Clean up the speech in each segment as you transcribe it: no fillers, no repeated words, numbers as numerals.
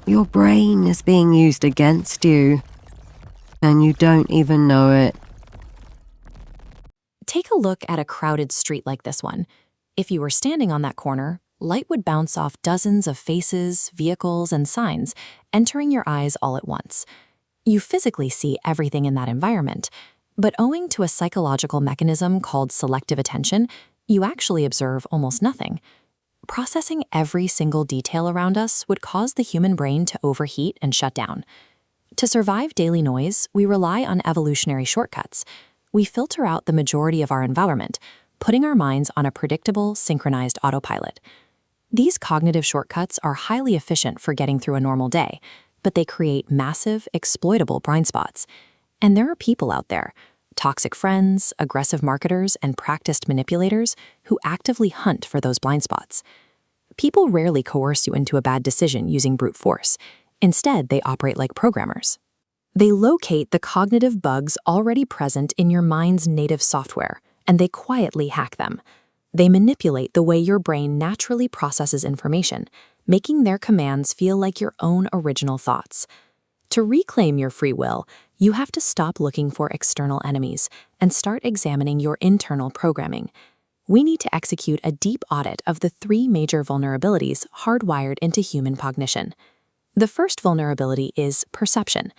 Your brain is being used against you, and you don't even know it. Take a look at a crowded street like this one. If you were standing on that corner, light would bounce off dozens of faces, vehicles, and signs, entering your eyes all at once. You physically see everything in that environment, but owing to a psychological mechanism called selective attention, you actually observe almost nothing. Processing every single detail around us would cause the human brain to overheat and shut down. To survive daily noise, we rely on evolutionary shortcuts. We filter out the majority of our environment, putting our minds on a predictable, synchronized autopilot. These cognitive shortcuts are highly efficient for getting through a normal day, but they create massive, exploitable blind spots. And there are people out there, toxic friends, aggressive marketers, and practiced manipulators who actively hunt for those blind spots. People rarely coerce you into a bad decision using brute force. Instead, they operate like programmers. They locate the cognitive bugs already present in your mind's native software, and they quietly hack them. They manipulate the way your brain naturally processes information, making their commands feel like your own original thoughts. To reclaim your free will, you have to stop looking for external enemies and start examining your internal programming. We need to execute a deep audit of the 3 major vulnerabilities hardwired into human cognition. The first vulnerability is perception.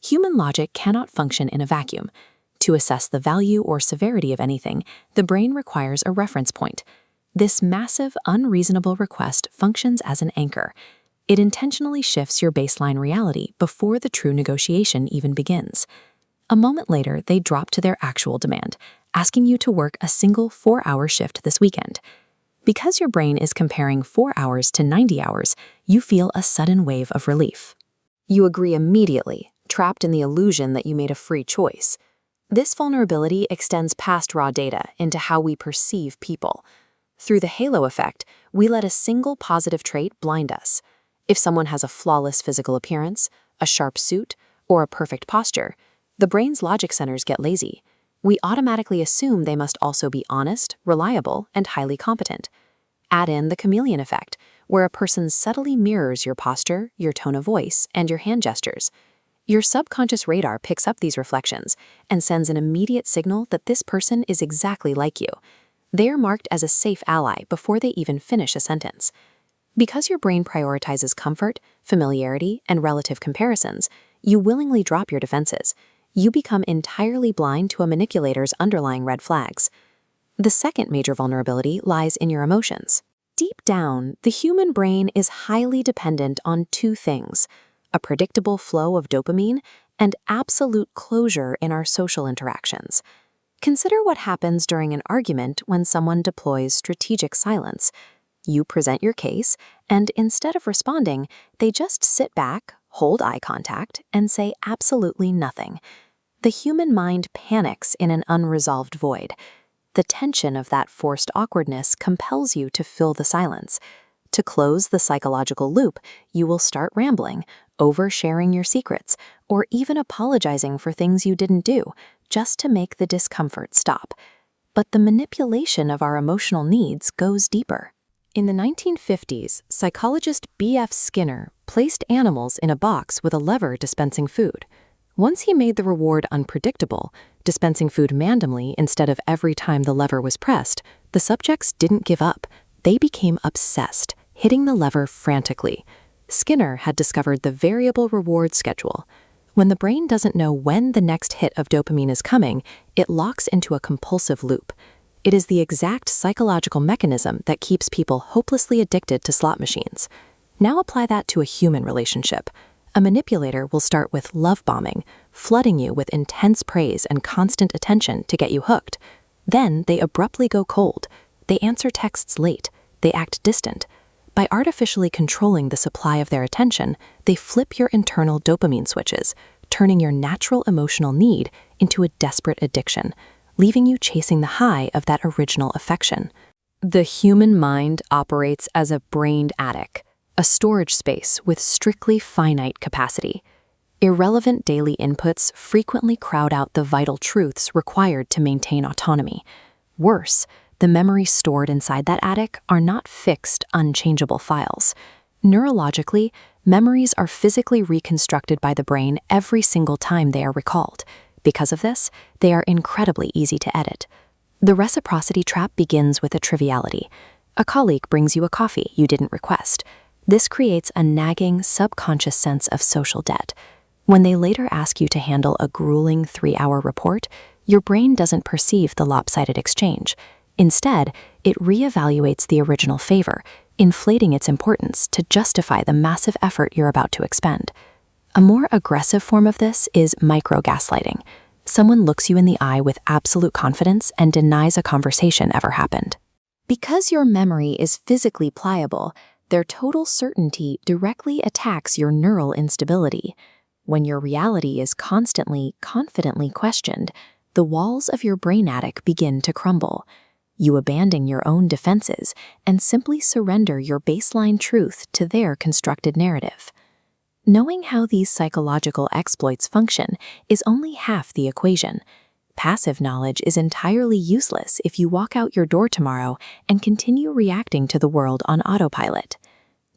Human logic cannot function in a vacuum. To assess the value or severity of anything, the brain requires a reference point. This massive, unreasonable request functions as an anchor. It intentionally shifts your baseline reality before the true negotiation even begins. A moment later, they drop to their actual demand, asking you to work a single 4-hour shift this weekend. Because your brain is comparing 4 hours to 90 hours, you feel a sudden wave of relief. You agree immediately, trapped in the illusion that you made a free choice. This vulnerability extends past raw data into how we perceive people. Through the halo effect, we let a single positive trait blind us. If someone has a flawless physical appearance, a sharp suit, or a perfect posture, the brain's logic centers get lazy. We automatically assume they must also be honest, reliable, and highly competent. Add in the chameleon effect, where a person subtly mirrors your posture, your tone of voice, and your hand gestures. Your subconscious radar picks up these reflections and sends an immediate signal that this person is exactly like you. They are marked as a safe ally before they even finish a sentence. Because your brain prioritizes comfort, familiarity, and relative comparisons, you willingly drop your defenses. You become entirely blind to a manipulator's underlying red flags. The second major vulnerability lies in your emotions. Deep down, the human brain is highly dependent on 2 things: a predictable flow of dopamine and absolute closure in our social interactions. Consider what happens during an argument when someone deploys strategic silence. You present your case, and instead of responding, they just sit back, hold eye contact, and say absolutely nothing. The human mind panics in an unresolved void. The tension of that forced awkwardness compels you to fill the silence. To close the psychological loop, you will start rambling, oversharing your secrets, or even apologizing for things you didn't do, just to make the discomfort stop. But the manipulation of our emotional needs goes deeper. In the 1950s, psychologist B.F. Skinner placed animals in a box with a lever dispensing food. Once he made the reward unpredictable, dispensing food randomly instead of every time the lever was pressed, the subjects didn't give up. They became obsessed, hitting the lever frantically. Skinner had discovered the variable reward schedule. When the brain doesn't know when the next hit of dopamine is coming, it locks into a compulsive loop. It is the exact psychological mechanism that keeps people hopelessly addicted to slot machines. Now apply that to a human relationship. A manipulator will start with love bombing, flooding you with intense praise and constant attention to get you hooked. Then they abruptly go cold. They answer texts late. They act distant. By artificially controlling the supply of their attention, they flip your internal dopamine switches, turning your natural emotional need into a desperate addiction, leaving you chasing the high of that original affection. The human mind operates as a brained attic, a storage space with strictly finite capacity. Irrelevant daily inputs frequently crowd out the vital truths required to maintain autonomy. Worse, the memories stored inside that attic are not fixed, unchangeable files. Neurologically, memories are physically reconstructed by the brain every single time they are recalled. Because of this, they are incredibly easy to edit. The reciprocity trap begins with a triviality. A colleague brings you a coffee you didn't request. This creates a nagging, subconscious sense of social debt. When they later ask you to handle a grueling 3-hour report, your brain doesn't perceive the lopsided exchange. Instead, it reevaluates the original favor, inflating its importance to justify the massive effort you're about to expend. A more aggressive form of this is micro-gaslighting. Someone looks you in the eye with absolute confidence and denies a conversation ever happened. Because your memory is physically pliable, their total certainty directly attacks your neural instability. When your reality is constantly, confidently questioned, the walls of your brain attic begin to crumble. You abandon your own defenses and simply surrender your baseline truth to their constructed narrative. Knowing how these psychological exploits function is only half the equation. Passive knowledge is entirely useless if you walk out your door tomorrow and continue reacting to the world on autopilot.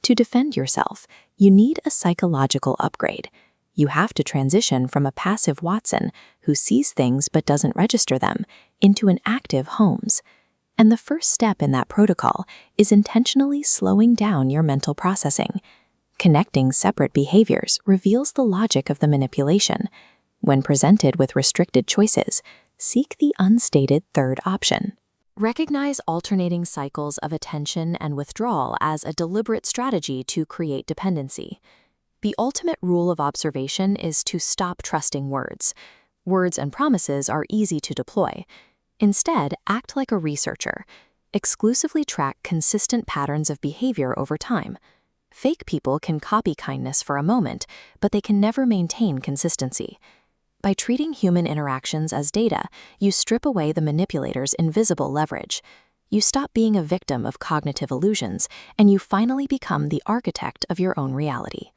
To defend yourself, you need a psychological upgrade. You have to transition from a passive Watson who sees things but doesn't register them into an active Holmes. And the first step in that protocol is intentionally slowing down your mental processing. Connecting separate behaviors reveals the logic of the manipulation. When presented with restricted choices, seek the unstated third option. Recognize alternating cycles of attention and withdrawal as a deliberate strategy to create dependency. The ultimate rule of observation is to stop trusting words. Words and promises are easy to deploy. Instead, act like a researcher. Exclusively track consistent patterns of behavior over time. Fake people can copy kindness for a moment, but they can never maintain consistency. By treating human interactions as data, you strip away the manipulator's invisible leverage. You stop being a victim of cognitive illusions, and you finally become the architect of your own reality.